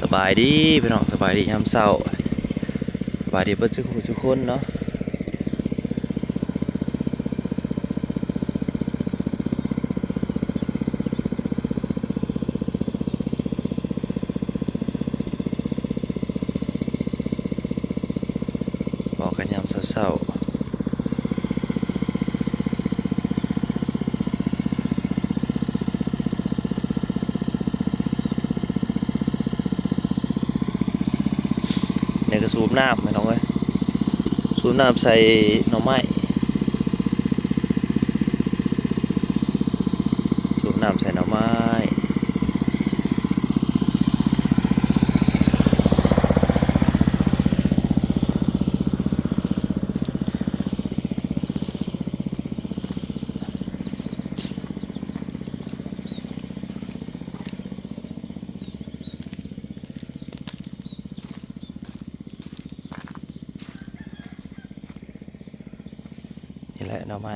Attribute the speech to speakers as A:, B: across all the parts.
A: สบายดีพี่น้องสบายดียามเช้าสบายดีเพื่อนทุกคนเนาะบอกกันยามเช้าในกระสูบน้ำพี่น้องเอ้ยสูบน้ำใส่หน่อไม้สูบน้ำใส่หน่อไม้นี่แหละหน่อไม้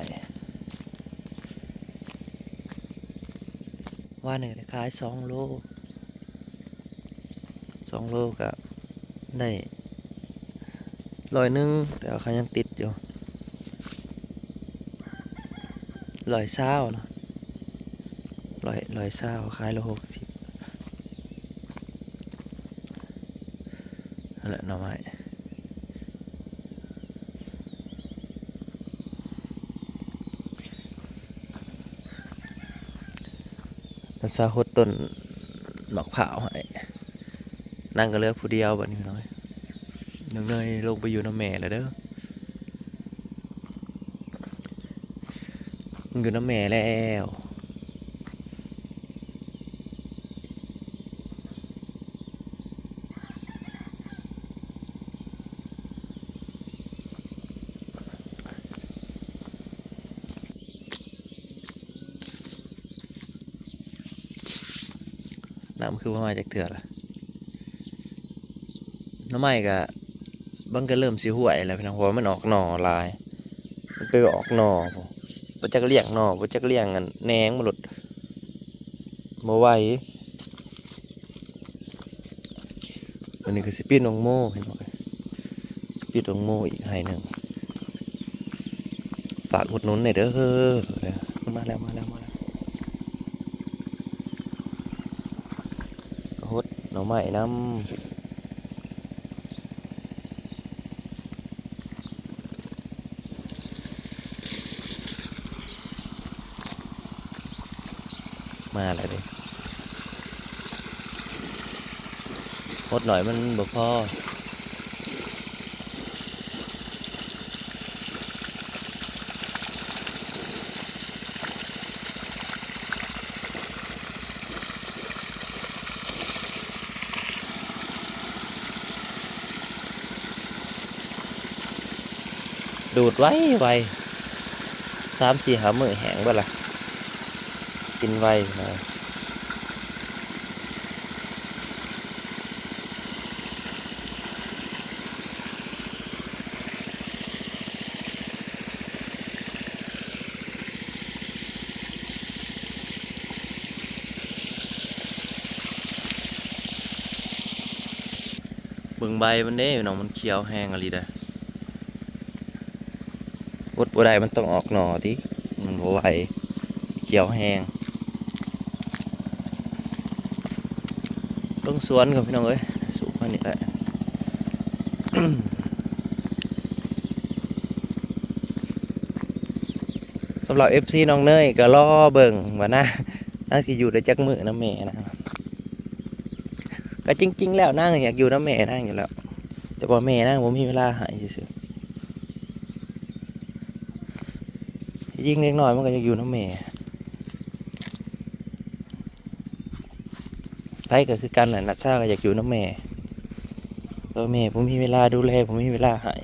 A: ว่าหนึ่งขาย2 โลกับได้100แต่เขายังติดอยู่120เนาะ120ขาย160นั่นแหละหน่อไม้มันซาหดต้นหมากเผาวให้นั่งก็เลือกผู้เดียวบัดนี้น้อยน้องเนยลงไปอยู่น้ำแม่แล้วเด้อมันอยู่น้ำแม่แล้วน้ำคือว่ามาจากเถื่อล่ะน้ำไม้ก็บังก็เริ่มสิห่วยแล้วพี่น้องเพราะว่ามันออกหน่อลายมันไปออกหน่อบ่จักเลี้ยงหน่อบ่จักเลี้ยงกันแหนงมันหลุดบ่ไหวอันนี้คือสิปีนองโม่เห็นบ่ปีนองโม่อีกให้หนึ่งฝากอุดหนุนหน่อยเด้อมาแล้วฮดหน่อไม้น้ำมาแล้วดิฮดหน่อยมันบ่พอดูดไว3-4 มื้อแห้งเบิดล่ะกินไวนะเบิ่งใบมันเด้น้องมันเขียวแห้งอะไรเด้ออดบ่ได้มันต้องออกหน่อติมันบ่ไหวเขียวแห้งต้องสวนกับพี่น้องเอ้ยสูบมันนี่แหละ สำหรับ FC น้องเนยก็รอเบิ่งว่าน่าจะอยู่ได้จักมื้อน้ำแม่นะก็จริงๆแล้วนางอยากอยู่น้ำแม่นางอยู่แล้วแต่ว่าแม่นางบ่มีเวลาให้ซื่อๆยิ่งเล็กน้อยมันก็อยากอยู่น้ำแม่ไปก็คือกันแหละนัดซ่าก็อยากอยู่น้ำแม่แต่ว่าแม่ผมมีเวลาดูแลผมมีเวลาให้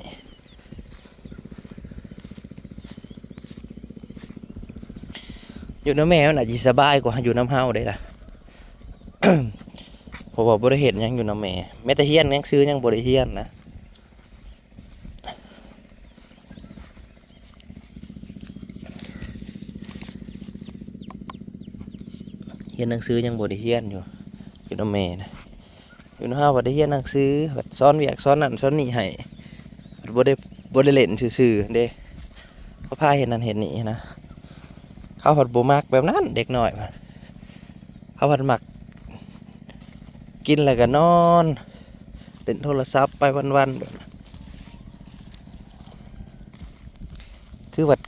A: อยู่น้ำแม่มันอาจจะสบายกว่าอยู่น้ำเฮาได้ล่ะ เพราะว่าบ่ได้เฮ็ดหยังอยู่น้ำแม่แม้แต่เฮียนหนังสือยังบ่ได้เฮียนนะเฮียนหนังสือยังบ่ได้เฮียนอยู่น้ำแม่นะ อยู่ห้าวัดได้เรียนหนังสือวัดซ้อนเวียกซ้อนนั่นซ้อนนี่ให้วัดบ่ได้เล่นซื่อๆเด้เขาพาเห็นนั่นเห็นนี่นะเขาผัดบ่มักแบบนั้นเด็กน้อยมันเขาผัดมักกินแล้วก็นอนเล่นโทรศัพท์ไปวันๆแบบนั้นคือวัด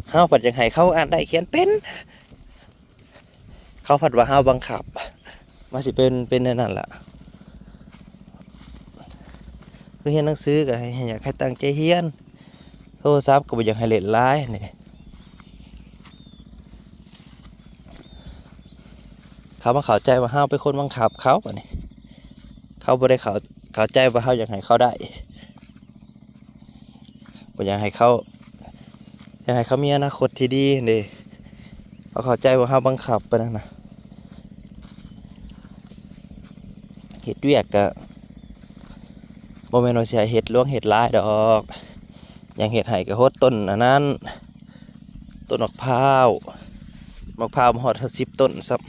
A: เฮาผัดยังไงเขาอ่านได้เขียนเป็นเขาผัดว่าเฮาบังคับมาสิเป็นนั่นล่ะคือเรียนหนังสือก็ให้อยากให้ตั้งใจเรียนโทรศัพท์ก็บ่อยากให้เล่นหลายนี่เขามาเข้าใจว่าเฮาเป็นคนบังคับเขาป่ะนี่เขาบ่ได้เข้าใจว่าเฮาอยากให้เขาได้บ่อยากให้เขามีอนาคตที่ดีเด้เขาเข้าใจว่าเฮาบังคับไปนั่นน่ะเฮ็ดเวียกก็บ่แม่นว่าสิให้เฮ็ดล่วงเฮ็ดหลายดอกอย่างเฮ็ดให้ก็โฮดต้นอันนั้นต้นมะพร้าวฮอด10ต้นซับ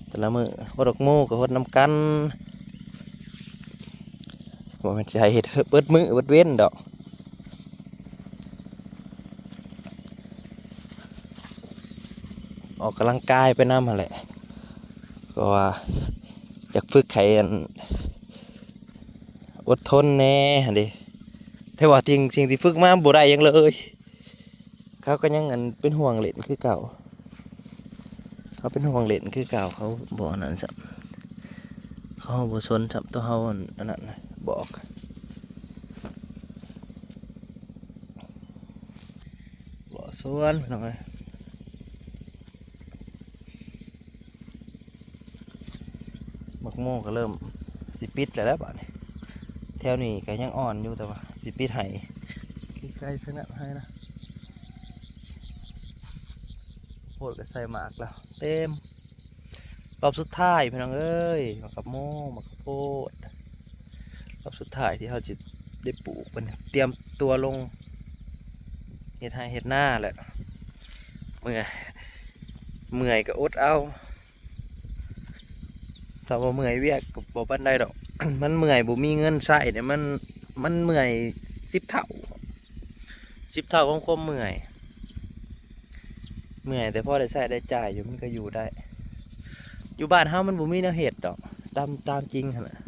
A: แต่ละมื้อโฮดดอกโมก็โฮดนำกันบ่แม่นสิให้เฮ็ดเบิดมื้อเบิดเว้นดอกออกกำลังกายไปนำหั่นแหละก็ว่าอยากฝึกให้อดทนแน่หั่นดิแต่ว่าสิ่งที่ฝึกมาบ่ได้หยังเลยเขาก็ยังเป็นห่วงเล่นคือเก่าเขาเป็นห่วงเล่นคือเก่าเขาบ่อันนั้นซับเขาบ่สนซับตัวเฮาอันนั้นบอกบ่สนพี่น้องเอ้ยมักโม่ก็เริ่มสิปิดแล้วบัดนี้แถวนี้ก็ยังอ่อนอยู่แต่ว่าสิปิดให้ใกล้ๆซะนะให้นะโพดก็ใส่หมากแล้วเต็มรอบสุดท้ายพี่น้องเอ้ยมากับโม่มากับโพดรอบสุดท้ายที่เขาจะได้ปลูกเป็นเตรียมตัวลงเห็ดให้เห็ดหน้าแหละเมื่อยก็อดเอาถ้าว่าเมื่อยเวียกก็บ่ปานใดดอก มันเมื่อยบ่มีเงินใช้เนี่ยมันเมื่อย10 เท่าของความเมื่อยแต่พอได้ใช้ได้จ่ายอยู่มันก็อยู่ได้อยู่บ้านเฮามันบ่มีแนวเฮ็ดดอกตามจริงหั่นน่ะ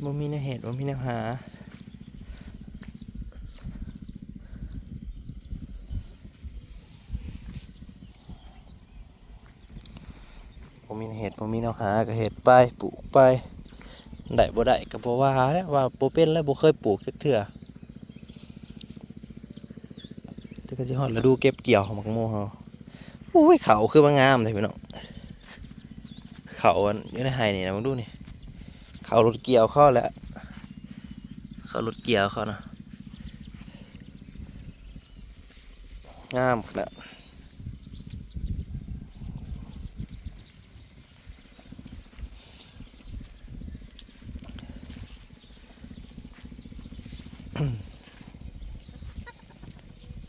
A: บ่มีแนวเฮ็ดบ่มีแนวหาบ่มีแนวเฮ็ดบ่มีแนวหาก็เฮ็ดไปปลูกไปได้บ่ได้ก็บ่ว่าแล้วว่าบ่เป็นแล้วบ่เคยปลูกจักเทื่อแต่ก็สิฮอดฤดูเก็บเกี่ยวของมักโมเฮาโอ้ยเขาคือว่างามเลยพี่น้องเขาอันอยู่ในไร่นี่นะมึงดูนี่เขารถเกี่ยวเข้าแล้วเขารถเกี่ยวเขานะงามขนาด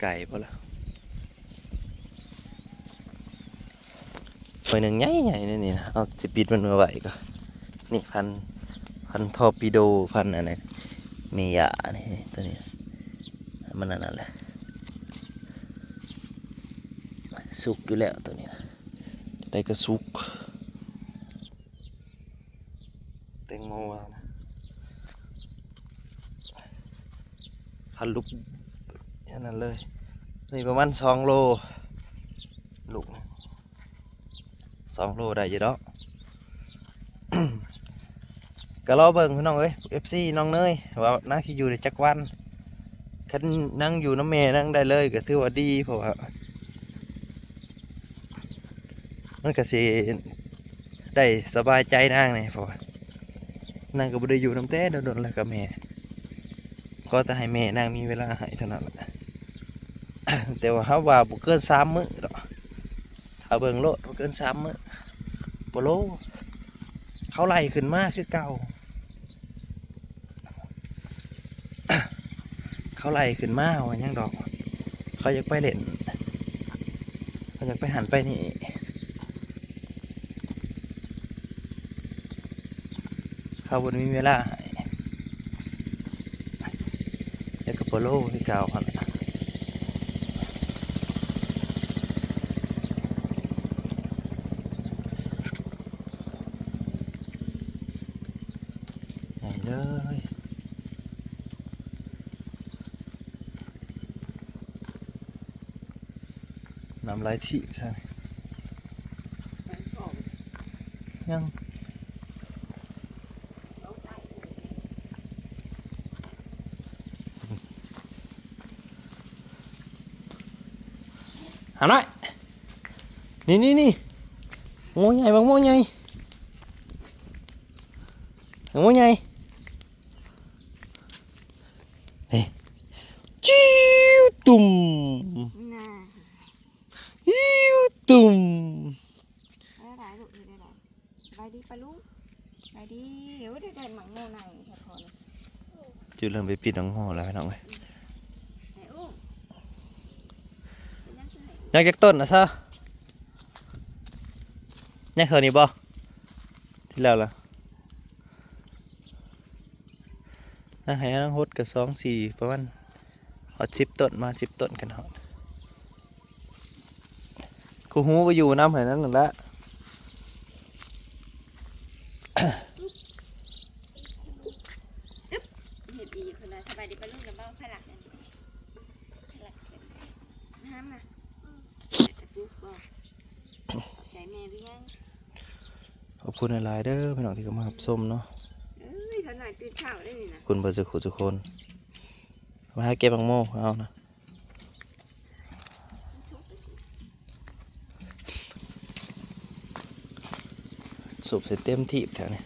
A: ไก่พอแล้วหน่วยหนึ่งใหญ่ๆนี่นะเอาสิปิดมันมาไว้ก็นี่พันทอร์ปิโดพันอะไรเมียนี่ตัวนี้มันนั่นแหละสุกอยู่แล้วตัวนี้ได้ก็สุกแตงโมนะพันลูกอย่างนั้นเลยนี่ประมาณ2 โลลูก2 โลได้อยู่ดอก ก็รอเบิ่งพี่น้องเอ้ย FC น้องเนยว่านั่งที่อยู่ในจักรวันคันนั่งอยู่น้ำแม่นั่งได้เลยก็ถือว่าดีเพราะว่ามันก็สิได้สบายใจนั่งนี่เพราะว่านั่งก็บ่ได้อยู่น้ำแต่โดนๆแล้วก็แม่ก็จะให้แม่นั่งมีเวลาให้เท่านั้นแหละ แต่ว่าเขาว่าบ่เกิน3 มื้อดอกถ้าเบิ่งโลดบ่เกิน3 มื้อบ่โลเขาไล่ขึ้นมาคือเก่า เขาไล่ขึ้นมาว่ายังดอกเขาอยากไปเล่นเขาอยากไปหันไปนี่ เขาบ่มีเวลาให้แล้วก็โปโลที่เก่าหั่นล่ะไหนเลยน้ำลายที่ใช่ยังหาหน่อยนี่โง่ใหญ่บางโง่ใหญ่โง่ใหญ่เฮ้จิ้วตุ่ม
B: น่า
A: จิ้วตุ่ม
B: ได้หลายลูกได้หลายไปดีปะลูกไปดีเดี๋ยวได้หมังโง่ในแค่พอเลย
A: จิ้วเริ่มไปปิดน้องห่อแล้วพี่น้องเอ้ย
B: ไอ้อุ้มเป็นยังไง
A: ยังจากต้นนะซะยังเท่านี้บ่ที่แล้วล่ะนั่งให้นั่งฮดกับ2-4ประมาณเอา10ต้นมา10ต้นกันเหรอกูหูก็อยู่น้ำให้นั่นนั่นละ
B: เห็ดดีคนละสบายดีปะลูกกับเบ้าพลักนั่นพลักน้ำนะจะปุ๊บบอกใจแม่หรือยัง
A: ขอบคุณหลายๆเด้อพี่น้องที่เข้ามารับชมเนาะ
B: เอ้ยเท่าหน่อยตื่นเช้าได้นี่นะ
A: คุณเบอร์ทุกคนมาหาเก็บบังโมเอานะ
B: ชุบไปสิ
A: สูบเสร็จเต็มที่แถวนี้